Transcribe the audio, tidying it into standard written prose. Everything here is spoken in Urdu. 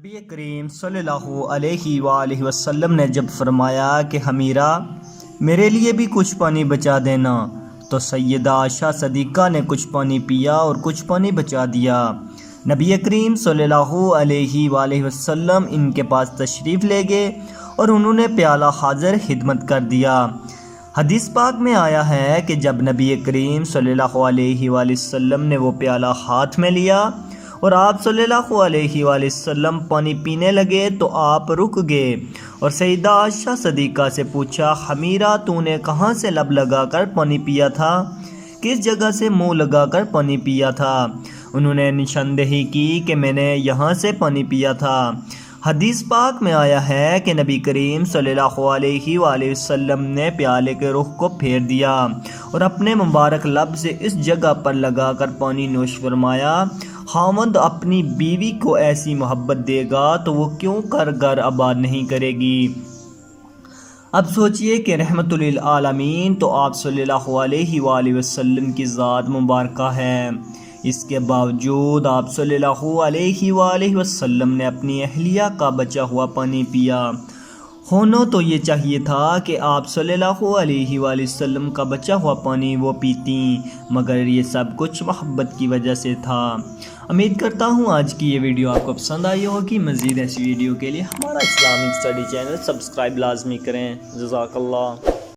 نبی کریم صلی اللہ علیہ وآلہ وسلم نے جب فرمایا کہ حمیرہ میرے لیے بھی کچھ پانی بچا دینا، تو سیدہ عائشہ صدیقہ نے کچھ پانی پیا اور کچھ پانی بچا دیا۔ نبی کریم صلی اللہ علیہ وآلہ وسلم ان کے پاس تشریف لے گئے اور انہوں نے پیالہ حاضر خدمت کر دیا۔ حدیث پاک میں آیا ہے کہ جب نبی کریم صلی اللہ علیہ وآلہ وسلم نے وہ پیالہ ہاتھ میں لیا اور آپ صلی اللہ علیہ وآلہ وسلم پانی پینے لگے تو آپ رک گئے اور سیدہ عائشہ صدیقہ سے پوچھا، حمیرہ تو نے کہاں سے لب لگا کر پانی پیا تھا؟ کس جگہ سے منہ لگا کر پانی پیا تھا؟ انہوں نے نشاندہی کی کہ میں نے یہاں سے پانی پیا تھا۔ حدیث پاک میں آیا ہے کہ نبی کریم صلی اللہ علیہ وآلہ وسلم نے پیالے کے رخ کو پھیر دیا اور اپنے مبارک لب سے اس جگہ پر لگا کر پانی نوش فرمایا۔ خاوند اپنی بیوی کو ایسی محبت دے گا تو وہ کیوں کر گھر آباد نہیں کرے گی؟ اب سوچئے کہ رحمت للعالمین تو آپ صلی اللہ علیہ وآلہ وسلم کی ذات مبارکہ ہے، اس کے باوجود آپ صلی اللہ علیہ وآلہ وسلم نے اپنی اہلیہ کا بچا ہوا پانی پیا۔ ہونا تو یہ چاہیے تھا کہ آپ صلی اللہ علیہ وآلہ وسلم کا بچا ہوا پانی وہ پیتیں، مگر یہ سب کچھ محبت کی وجہ سے تھا۔ امید کرتا ہوں آج کی یہ ویڈیو آپ کو پسند آئی ہوگی۔ مزید ایسی ویڈیو کے لیے ہمارا اسلامک اسٹڈی چینل سبسکرائب لازمی کریں۔ جزاک اللہ۔